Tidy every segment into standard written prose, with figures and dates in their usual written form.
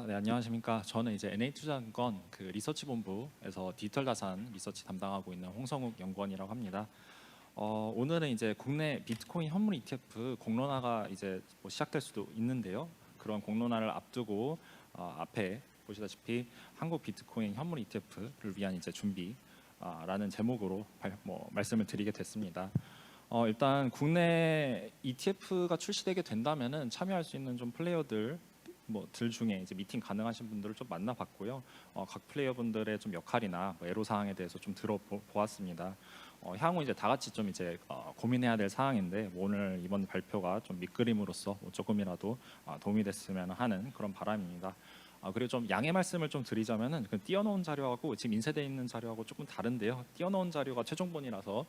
네, 안녕하십니까. 저는 이제 NH투자증권 그 리서치 본부에서 디지털 자산 리서치 담당하고 있는 홍성욱 연구원이라고 합니다. 오늘은 이제 국내 비트코인 현물 ETF 공론화가 이제 뭐 시작될 수도 있는데요. 그런 공론화를 앞두고 앞에 보시다시피 한국 비트코인 현물 ETF를 위한 이제 준비라는 제목으로 말씀을 드리게 됐습니다. 일단 국내 ETF가 출시되게 된다면은 참여할 수 있는 좀 플레이어들 들 중에 이제 미팅 가능하신 분들을 좀 만나봤고요. 각 플레이어분들의 좀 역할이나 애로 사항에 대해서 좀 들어보았습니다. 향후 이제 다 같이 좀 이제 고민해야 될 사항인데 오늘 이번 발표가 좀 밑그림으로서 조금이라도 도움이 됐으면 하는 그런 바람입니다. 그리고 좀 양해 말씀을 좀 드리자면은 그 띄워놓은 자료하고 지금 인쇄되어 있는 자료하고 조금 다른데요. 띄워놓은 자료가 최종본이라서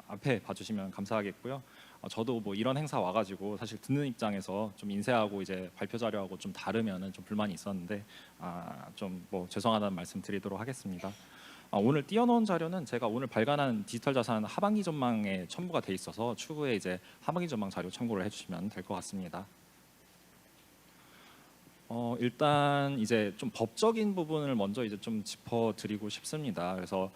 앞에 봐주시면 감사하겠고요. 저도 뭐 이런 행사 와가지고 사실 듣는 입장에서 좀 인쇄하고 이제 발표 자료하고 좀 다르면은 좀 불만이 있었는데 좀 뭐 죄송하다는 말씀 드리도록 하겠습니다. 오늘 띄워놓은 자료는 제가 오늘 발간한 디지털 자산 하반기 전망에 첨부가 돼 있어서 추후에 이제 하반기 전망 자료 참고를 해주시면 될 것 같습니다. 일단 이제 좀 법적인 부분을 먼저 이제 좀 짚어드리고 싶습니다. 그래서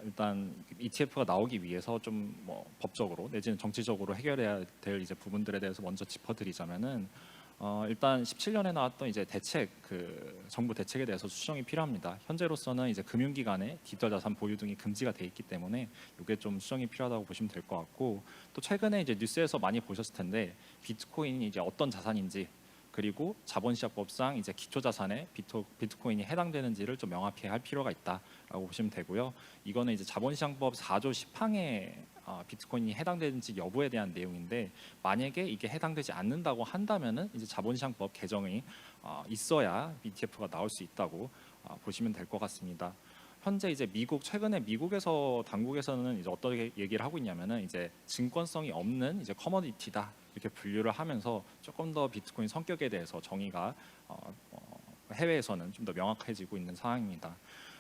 일단 ETF가 나오기 위해서 좀 뭐 법적으로 내지는 정치적으로 해결해야 될 이제 부분들에 대해서 먼저 짚어드리자면은 일단 17년에 나왔던 이제 대책 그 정부 대책에 대해서 수정이 필요합니다. 현재로서는 이제 금융기관의 디지털 자산 보유 등이 금지가 돼 있기 때문에 이게 좀 수정이 필요하다고 보시면 될 것 같고 또 최근에 이제 뉴스에서 많이 보셨을 텐데 비트코인이 이제 어떤 자산인지 그리고 자본시장법상 이제 기초자산에 비트코인이 해당되는지를 좀 명확히 할 필요가 있다라고 보시면 되고요. 이거는 이제 자본시장법 4조 10항에 비트코인이 해당되는지 여부에 대한 내용인데 만약에 이게 해당되지 않는다고 한다면은 이제 자본시장법 개정이 있어야 ETF가 나올 수 있다고 보시면 될 것 같습니다. 현재 이제 최근에 미국에서 당국에서는 이제 어떻게 얘기를 하고 있냐면은 이제 증권성이 없는 이제 커머디티다 이렇게 분류를 하면서 조금 더 비트코인 성격에 대해서 정의가 해외에서는 좀 더 명확해지고 있는 상황입니다.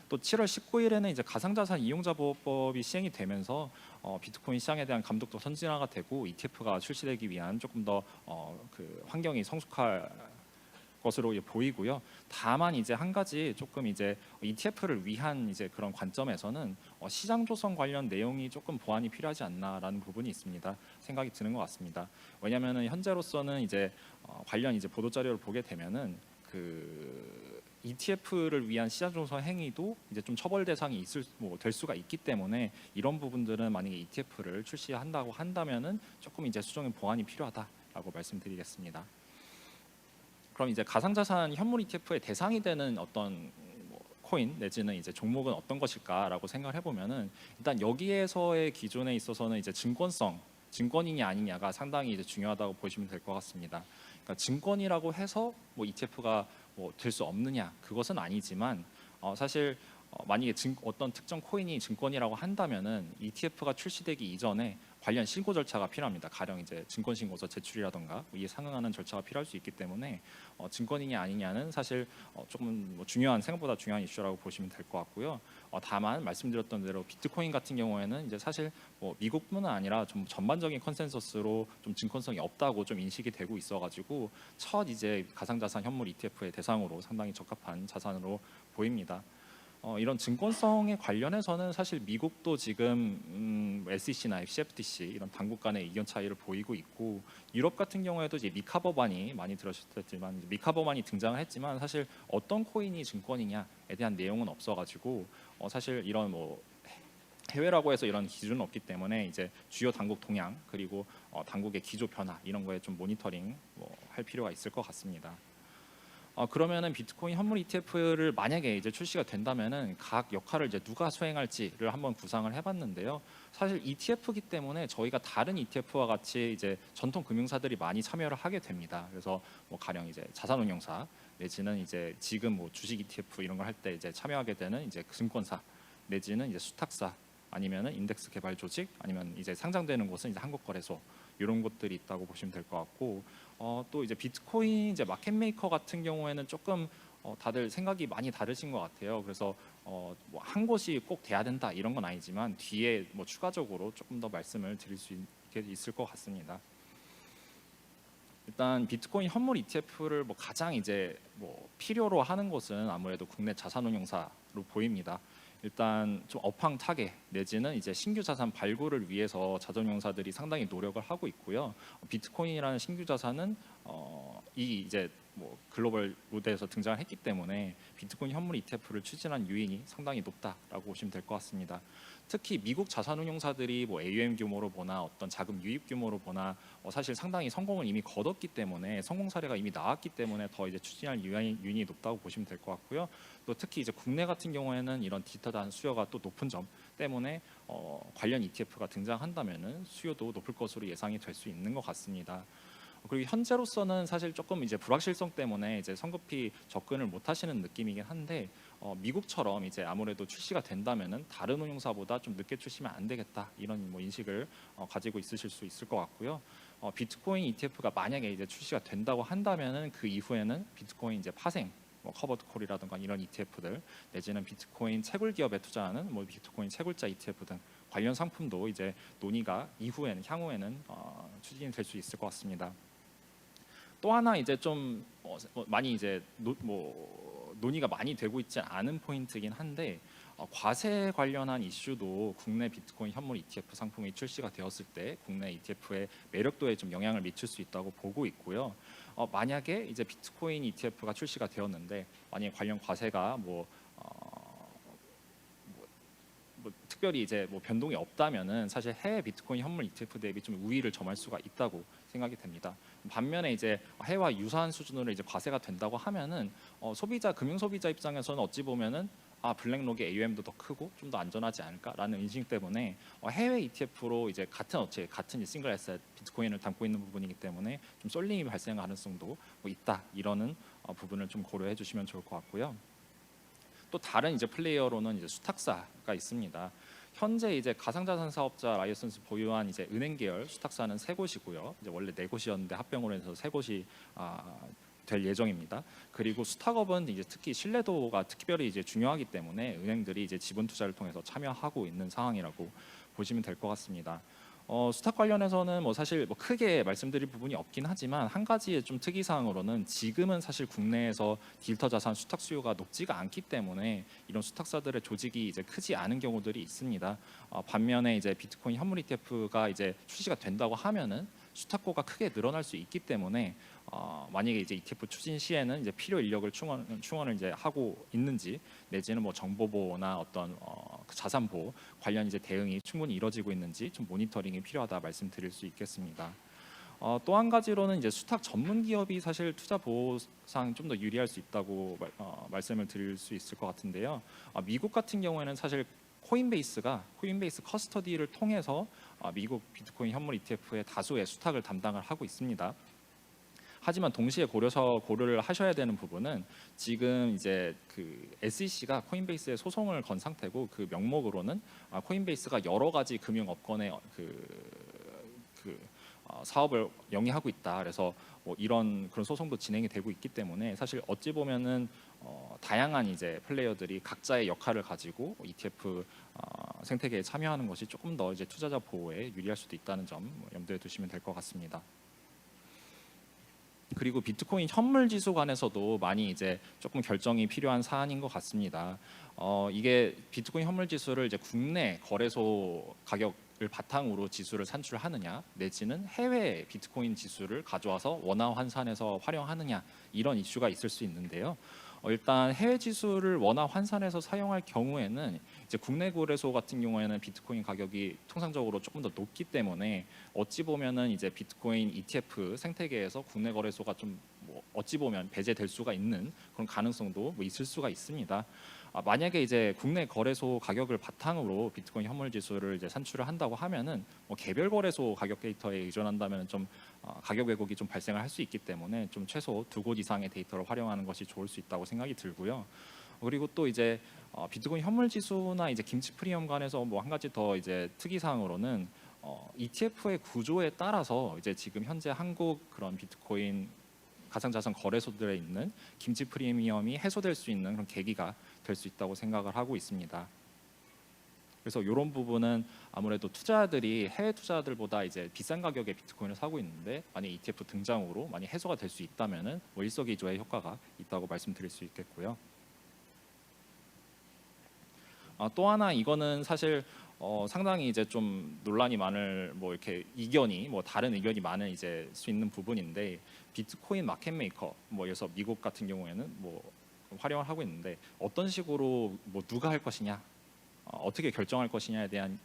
또 7월 19일에는 이제 가상자산 이용자 보호법이 시행이 되면서 비트코인 시장에 대한 감독도 선진화가 되고 ETF가 출시되기 위한 조금 더 그 환경이 성숙할 것으로 보이고요. 다만 이제 한 가지 조금 이제 ETF를 위한 이제 그런 관점에서는 시장 조성 관련 내용이 조금 보완이 필요하지 않나라는 부분이 있습니다. 생각이 드는 것 같습니다. 왜냐하면은 현재로서는 이제 관련 이제 보도 자료를 보게 되면은 그 ETF를 위한 시장 조성 행위도 이제 좀 처벌 대상이 될 수가 있기 때문에 이런 부분들은 만약에 ETF를 출시한다고 한다면은 조금 이제 수정의 보완이 필요하다라고 말씀드리겠습니다. 그럼 이제 가상자산 현물 ETF의 대상이 되는 어떤 코인 내지는 이제 종목은 어떤 것일까라고 생각을 해보면은 일단 여기에서의 기준에 있어서는 이제 증권이냐 아니냐가 상당히 이제 중요하다고 보시면 될 것 같습니다. 그러니까 증권이라고 해서 뭐 ETF가 될 수 없느냐 그것은 아니지만 사실 만약에 어떤 특정 코인이 증권이라고 한다면은 ETF가 출시되기 이전에 관련 신고 절차가 필요합니다. 가령 이제 증권신고서 제출이라던가 이에 상응하는 절차가 필요할 수 있기 때문에 증권이냐 아니냐는 사실 조금 생각보다 중요한 이슈라고 보시면 될 것 같고요. 다만 말씀드렸던 대로 비트코인 같은 경우에는 이제 사실 미국뿐만 아니라 좀 전반적인 컨센서스로 좀 증권성이 없다고 좀 인식이 되고 있어가지고 첫 이제 가상자산 현물 ETF의 대상으로 상당히 적합한 자산으로 보입니다. 이런 증권성에 관련해서는 사실 미국도 지금 SEC나 CFTC 이런 당국 간의 의견 차이를 보이고 있고 유럽 같은 경우에도 이제 미카 법안이 많이 들으셨지만 미카 법안이 등장을 했지만 사실 어떤 코인이 증권이냐에 대한 내용은 없어가지고 사실 이런 해외라고 해서 이런 기준은 없기 때문에 이제 주요 당국 동향 그리고 당국의 기조 변화 이런 거에 좀 모니터링 할 필요가 있을 것 같습니다. 그러면은 비트코인 현물 ETF를 만약에 이제 출시가 된다면은 각 역할을 이제 누가 수행할지를 한번 구상을 해봤는데요. 사실 ETF이기 때문에 저희가 다른 ETF와 같이 이제 전통 금융사들이 많이 참여를 하게 됩니다. 그래서 가령 이제 자산운용사 내지는 이제 지금 주식 ETF 이런 걸 할 때 이제 참여하게 되는 이제 증권사 내지는 이제 수탁사 아니면은 인덱스 개발 조직 아니면 이제 상장되는 곳은 이제 한국거래소 이런 곳들이 있다고 보시면 될 것 같고 또 이제 비트코인 이제 마켓 메이커 같은 경우에는 조금 다들 생각이 많이 다르신 것 같아요. 그래서 한 곳이 꼭 돼야 된다 이런 건 아니지만 뒤에 추가적으로 조금 더 말씀을 드릴 수 있을 것 같습니다. 일단 비트코인 현물 ETF를 뭐 가장 이제 뭐 필요로 하는 곳은 아무래도 국내 자산운용사로 보입니다. 일단 좀 업황타계 내지는 이제 신규 자산 발굴을 위해서 자산운용사들이 상당히 노력을 하고 있고요. 비트코인이라는 신규 자산은 이 이제 뭐 글로벌 무대에서 등장을 했기 때문에 비트코인 현물 ETF를 추진한 요인이 상당히 높다라고 보시면 될 것 같습니다. 특히 미국 자산운용사들이 뭐 AUM 규모로 보나 어떤 자금 유입 규모로 보나 사실 상당히 성공을 이미 거뒀기 때문에 성공 사례가 이미 나왔기 때문에 더 이제 추진할 요인이 높다고 보시면 될 것 같고요. 또 특히 이제 국내 같은 경우에는 이런 디지털 자산 수요가 또 높은 점 때문에 관련 ETF가 등장한다면은 수요도 높을 것으로 예상이 될 수 있는 것 같습니다. 그리고 현재로서는 사실 조금 이제 불확실성 때문에 이제 성급히 접근을 못 하시는 느낌이긴 한데 미국처럼 이제 아무래도 출시가 된다면은 다른 운용사보다 좀 늦게 출시면 안 되겠다 이런 뭐 인식을 가지고 있으실 수 있을 것 같고요. 비트코인 ETF가 만약에 이제 출시가 된다고 한다면은 그 이후에는 비트코인 이제 파생 뭐 커버드 콜이라든가 이런 ETF들 내지는 비트코인 채굴 기업에 투자하는 뭐 비트코인 채굴자 ETF 등 관련 상품도 이제 논의가 이후에는 향후에는 추진이 될 수 있을 것 같습니다. 또 하나 이제 좀 많이 이제 논의가 많이 되고 있지 않은 포인트이긴 한데 과세 관련한 이슈도 국내 비트코인 현물 ETF 상품이 출시가 되었을 때 국내 ETF의 매력도에 좀 영향을 미칠 수 있다고 보고 있고요. 만약에 이제 비트코인 ETF가 출시가 되었는데 만약에 관련 과세가 뭐 특별히 이제 뭐 변동이 없다면은 사실 해외 비트코인 현물 ETF 대비 좀 우위를 점할 수가 있다고 생각이 됩니다. 반면에 이제 해외와 유사한 수준으로 이제 과세가 된다고 하면은 금융 소비자 입장에서는 어찌 보면은 블랙록의 AUM도 더 크고 좀 더 안전하지 않을까라는 인식 때문에 해외 ETF로 이제 같은 업체 같은 싱글 애셋 비트코인을 담고 있는 부분이기 때문에 좀 쏠림이 발생 가능성도 뭐 있다 이러는 부분을 좀 고려해 주시면 좋을 것 같고요. 또 다른 이제 플레이어로는 이제 수탁사가 있습니다. 현재 이제 가상자산 사업자 라이선스 보유한 이제 은행 계열 수탁사는 3곳이고요. 이제 원래 4곳이었는데 합병으로 해서 3곳이 될 예정입니다. 그리고 수탁업은 이제 특히 신뢰도가 특별히 이제 중요하기 때문에 은행들이 이제 지분 투자를 통해서 참여하고 있는 상황이라고 보시면 될 것 같습니다. 수탁 관련해서는 뭐 사실 뭐 크게 말씀드릴 부분이 없긴 하지만 한 가지의 좀 특이 사항으로는 지금은 사실 국내에서 디지털 자산 수탁 수요가 높지가 않기 때문에 이런 수탁사들의 조직이 이제 크지 않은 경우들이 있습니다. 반면에 이제 비트코인 현물 ETF가 이제 출시가 된다고 하면은 수탁고가 크게 늘어날 수 있기 때문에 만약에 이제 ETF 추진 시에는 이제 필요 인력을 충원을 이제 하고 있는지 내지는 뭐 정보 보호나 어떤 자산 보호 관련 이제 대응이 충분히 이루어지고 있는지 좀 모니터링이 필요하다 말씀드릴 수 있겠습니다. 또 한 가지로는 이제 수탁 전문 기업이 사실 투자 보호상 좀 더 유리할 수 있다고 말씀을 드릴 수 있을 것 같은데요. 미국 같은 경우에는 사실 코인베이스 커스터디를 통해서 미국 비트코인 현물 ETF의 다수의 수탁을 담당을 하고 있습니다. 하지만 동시에 고려를 하셔야 되는 부분은 지금 이제 그 SEC가 코인베이스에 소송을 건 상태고 그 명목으로는 코인베이스가 여러 가지 금융업권의 사업을 영위하고 있다. 그래서 뭐 이런 그런 소송도 진행이 되고 있기 때문에 사실 어찌 보면은 다양한 이제 플레이어들이 각자의 역할을 가지고 ETF 생태계에 참여하는 것이 조금 더 이제 투자자 보호에 유리할 수도 있다는 점 염두에 두시면 될 것 같습니다. 그리고 비트코인 현물 지수 관해서도 많이 이제 조금 결정이 필요한 사안인 것 같습니다. 이게 비트코인 현물 지수를 이제 국내 거래소 가격을 바탕으로 지수를 산출하느냐 내지는 해외 비트코인 지수를 가져와서 원화 환산해서 활용하느냐 이런 이슈가 있을 수 있는데요. 일단 해외 지수를 원화 환산해서 사용할 경우에는 이제 국내 거래소 같은 경우에는 비트코인 가격이 통상적으로 조금 더 높기 때문에 어찌 보면은 이제 비트코인 ETF 생태계에서 국내 거래소가 좀 뭐 어찌 보면 배제될 수가 있는 그런 가능성도 뭐 있을 수가 있습니다. 만약에 이제 국내 거래소 가격을 바탕으로 비트코인 현물 지수를 이제 산출을 한다고 하면은 뭐 개별 거래소 가격 데이터에 의존한다면 좀 가격 왜곡이 좀 발생을 할 수 있기 때문에 좀 최소 2곳 이상의 데이터를 활용하는 것이 좋을 수 있다고 생각이 들고요. 그리고 또 이제 비트코인 현물 지수나 이제 김치 프리미엄 간에서 뭐 한 가지 더 이제 특이 사항으로는 ETF의 구조에 따라서 이제 지금 현재 한국 그런 비트코인 가상자산 거래소들에 있는 김치 프리미엄이 해소될 수 있는 그런 계기가 될 수 있다고 생각을 하고 있습니다. 그래서 이런 부분은 아무래도 투자자들이 해외 투자자들보다 이제 비싼 가격에 비트코인을 사고 있는데 만약 ETF 등장으로 많이 해소가 될 수 있다면은 뭐 일석이조의 효과가 있다고 말씀드릴 수 있겠고요. 또 하나 이거는 사실 상당히 이제 좀 논란이 많을 뭐 이렇게 이견이 뭐 다른 의견이 많은 이제 수 있는 부분인데 비트코인 마켓 메이커 뭐 그래서 미국 같은 경우에는 뭐 활용을 하고 있는데 어떤 식으로 뭐 누가 할 것이냐 어떻게 결정할 것이냐에 대한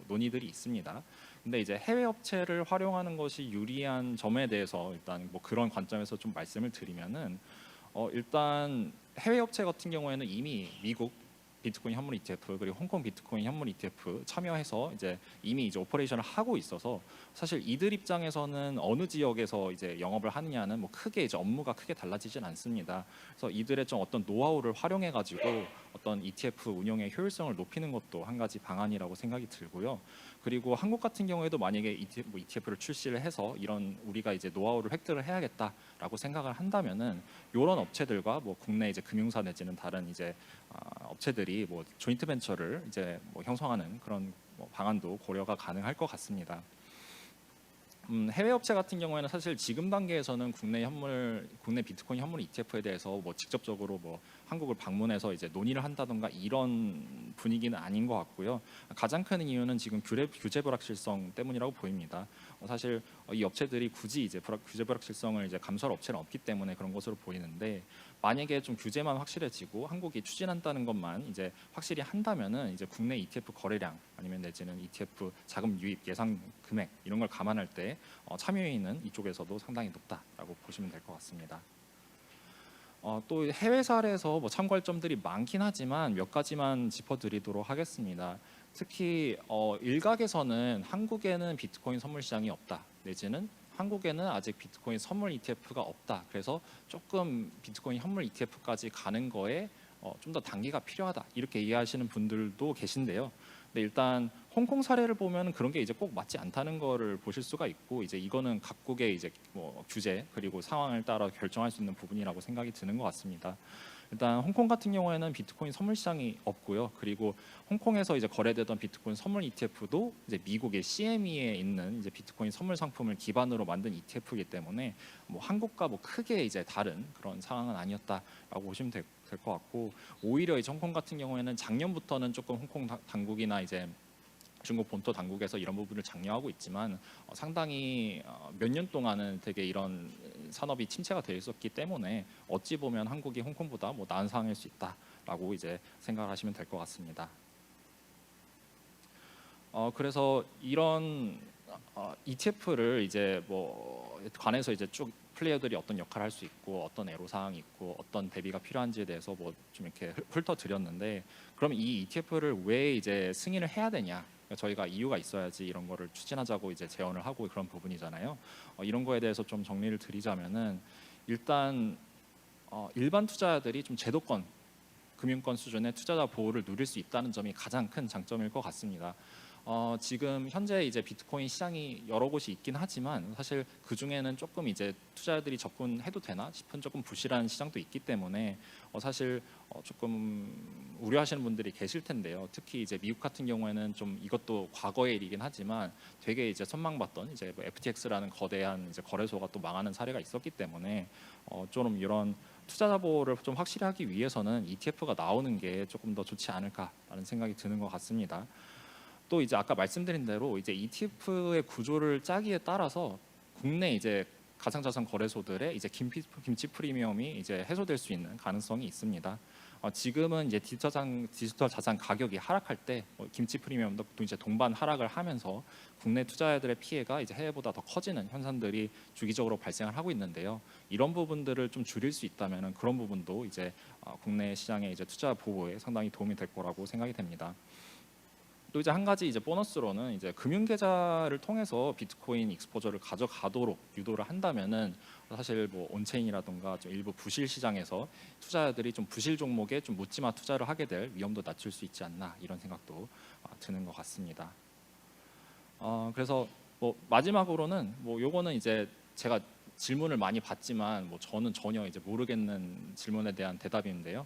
논의들이 있습니다. 근데 이제 해외 업체를 활용하는 것이 유리한 점에 대해서 일단 뭐 그런 관점에서 좀 말씀을 드리면은 일단 해외 업체 같은 경우에는 이미 미국 비트코인 현물 ETF 그리고 홍콩 비트코인 현물 ETF 참여해서 이제 이미 이제 오퍼레이션을 하고 있어서 사실 이들 입장에서는 어느 지역에서 이제 영업을 하느냐는 뭐 크게 이제 업무가 크게 달라지진 않습니다. 그래서 이들의 좀 어떤 노하우를 활용해 가지고 어떤 ETF 운영의 효율성을 높이는 것도 한 가지 방안이라고 생각이 들고요. 그리고 한국 같은 경우에도 만약에 ETF를 출시를 해서 이런 우리가 이제 노하우를 획득을 해야겠다라고 생각을 한다면은 이런 업체들과 뭐 국내 이제 금융사 내지는 다른 이제 업체들이 뭐 조인트 벤처를 이제 뭐 형성하는 그런 뭐 방안도 고려가 가능할 것 같습니다. 해외 업체 같은 경우에는 사실 지금 단계에서는 국내 비트코인 현물 ETF에 대해서 뭐 직접적으로 뭐 한국을 방문해서 이제 논의를 한다던가 이런 분위기는 아닌 것 같고요. 가장 큰 이유는 지금 규제 불확실성 때문이라고 보입니다. 사실 이 업체들이 굳이 이제 규제 불확실성을 이제 감수할 업체는 없기 때문에 그런 것으로 보이는데 만약에 좀 규제만 확실해지고 한국이 추진한다는 것만 이제 확실히 한다면은 이제 국내 ETF 거래량 아니면 내지는 ETF 자금 유입 예상 금액 이런 걸 감안할 때 참여인은 이쪽에서도 상당히 높다라고 보시면 될 것 같습니다. 또 해외 사례에서 뭐 참고할 점들이 많긴 하지만 몇 가지만 짚어드리도록 하겠습니다. 특히 일각에서는 한국에는 비트코인 선물 시장이 없다 내지는 한국에는 아직 비트코인 선물 ETF가 없다. 그래서 조금 비트코인 현물 ETF까지 가는 거에 좀 더 단기가 필요하다. 이렇게 이해하시는 분들도 계신데요. 근데 일단 홍콩 사례를 보면 그런 게 이제 꼭 맞지 않다는 거를 보실 수가 있고 이제 이거는 각국의 이제 뭐 규제 그리고 상황을 따라 결정할 수 있는 부분이라고 생각이 드는 것 같습니다. 일단 홍콩 같은 경우에는 비트코인 선물 시장이 없고요. 그리고 홍콩에서 이제 거래되던 비트코인 선물 ETF도 이제 미국의 CME에 있는 이제 비트코인 선물 상품을 기반으로 만든 ETF이기 때문에 뭐 한국과 뭐 크게 이제 다른 그런 상황은 아니었다라고 보시면 될 것 같고 오히려 이제 홍콩 같은 경우에는 작년부터는 조금 홍콩 당국이나 이제 중국 본토 당국에서 이런 부분을 장려하고 있지만 상당히 몇 년 동안은 되게 이런 산업이 침체가 되어 있었기 때문에 어찌 보면 한국이 홍콩보다 뭐 나은 상황일 수 있다라고 이제 생각하시면 될 것 같습니다. 그래서 이런 ETF를 이제 뭐 관해서 이제 쭉 플레이어들이 어떤 역할을 할 수 있고 어떤 애로사항이 있고 어떤 대비가 필요한지에 대해서 뭐 좀 이렇게 훑어드렸는데 그럼 이 ETF를 왜 이제 승인을 해야 되냐? 그러니까 저희가 이유가 있어야지 이런 거를 추진하자고 이제 제언을 하고 그런 부분이잖아요. 이런 거에 대해서 좀 정리를 드리자면은 일단 일반 투자자들이 좀 제도권 금융권 수준의 투자자 보호를 누릴 수 있다는 점이 가장 큰 장점일 것 같습니다. 지금 현재 이제 비트코인 시장이 여러 곳이 있긴 하지만 사실 그 중에는 조금 이제 투자자들이 접근해도 되나 싶은 조금 부실한 시장도 있기 때문에 사실 조금 우려하시는 분들이 계실 텐데요. 특히 이제 미국 같은 경우에는 좀 이것도 과거의 일이긴 하지만 되게 이제 선망받던 이제 뭐 FTX라는 거대한 이제 거래소가 또 망하는 사례가 있었기 때문에 좀 이런 투자자 보호를 좀 확실히 하기 위해서는 ETF가 나오는 게 조금 더 좋지 않을까라는 생각이 드는 것 같습니다. 또 이제 아까 말씀드린 대로 이제 ETF의 구조를 짜기에 따라서 국내 이제 가상자산 거래소들의 이제 김치 프리미엄이 이제 해소될 수 있는 가능성이 있습니다. 지금은 이제 디지털 자산 가격이 하락할 때 김치 프리미엄도 또 이제 동반 하락을 하면서 국내 투자자들의 피해가 이제 해외보다 더 커지는 현상들이 주기적으로 발생을 하고 있는데요. 이런 부분들을 좀 줄일 수 있다면은 그런 부분도 이제 국내 시장의 이제 투자 보호에 상당히 도움이 될 거라고 생각이 됩니다. 또 이제 한 가지 이제 보너스로는 이제 금융 계좌를 통해서 비트코인 익스포저를 가져가도록 유도를 한다면은 사실 뭐 온체인이라든가 좀 일부 부실 시장에서 투자자들이 좀 부실 종목에 좀 묻지마 투자를 하게 될 위험도 낮출 수 있지 않나 이런 생각도 드는 것 같습니다. 그래서 뭐 마지막으로는 뭐 요거는 이제 제가 질문을 많이 받지만 뭐 저는 전혀 이제 모르겠는 질문에 대한 대답인데요.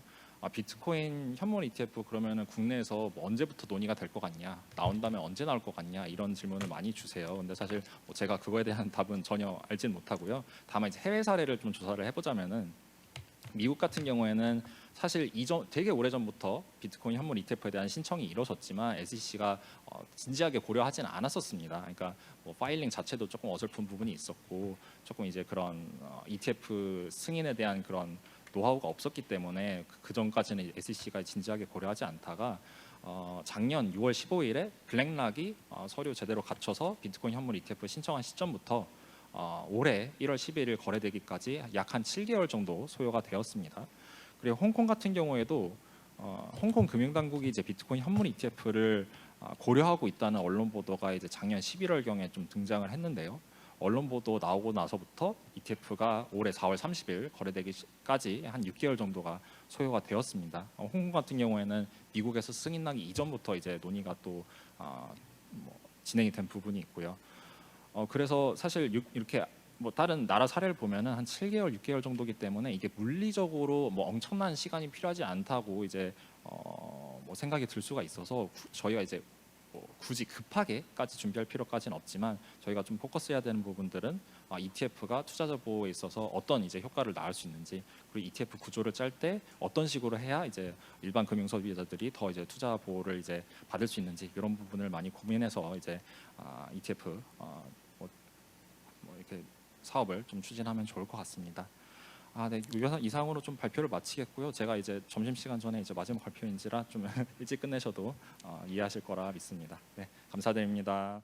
비트코인 현물 ETF 그러면은 국내에서 뭐 언제부터 논의가 될 것 같냐, 나온다면 언제 나올 것 같냐 이런 질문을 많이 주세요. 근데 사실 뭐 제가 그거에 대한 답은 전혀 알진 못하고요. 다만 이제 해외 사례를 좀 조사를 해보자면은 미국 같은 경우에는 사실 이전 되게 오래전부터 비트코인 현물 ETF에 대한 신청이 이루어졌지만 SEC가 진지하게 고려하지는 않았었습니다. 그러니까 뭐 파일링 자체도 조금 어설픈 부분이 있었고 조금 이제 그런 ETF 승인에 대한 그런 노하우가 없었기 때문에 그 전까지는 SEC가 진지하게 고려하지 않다가 작년 6월 15일에 블랙락이 서류 제대로 갖춰서 비트코인 현물 ETF 신청한 시점부터 올해 1월 11일 거래되기까지 약 한 7개월 정도 소요가 되었습니다. 그리고 홍콩 같은 경우에도 홍콩 금융당국이 이제 비트코인 현물 ETF를 고려하고 있다는 언론 보도가 이제 작년 11월 경에 좀 등장을 했는데요. 언론 보도 나오고 나서부터 ETF가 올해 4월 30일 거래되기까지 한 6개월 정도가 소요가 되었습니다. 홍콩 같은 경우에는 미국에서 승인 나기 이전부터 이제 논의가 또 뭐 진행이 된 부분이 있고요. 그래서 사실 이렇게 뭐 다른 나라 사례를 보면은 한 7개월, 6개월 정도기 때문에 이게 물리적으로 뭐 엄청난 시간이 필요하지 않다고 이제 뭐 생각이 들 수가 있어서 저희가 이제 뭐 굳이 급하게까지 준비할 필요까지는 없지만 저희가 좀 포커스해야 되는 부분들은 ETF가 투자자 보호에 있어서 어떤 이제 효과를 낳을 수 있는지, 그리고 ETF 구조를 짤 때 어떤 식으로 해야 이제 일반 금융 소비자들이 더 이제 투자 보호를 이제 받을 수 있는지 이런 부분을 많이 고민해서 이제 ETF 뭐 이렇게 사업을 좀 추진하면 좋을 것 같습니다. 네, 이상으로 좀 발표를 마치겠고요. 제가 이제 점심 시간 전에 이제 마지막 발표인지라 좀 일찍 끝내셔도 이해하실 거라 믿습니다. 네, 감사드립니다.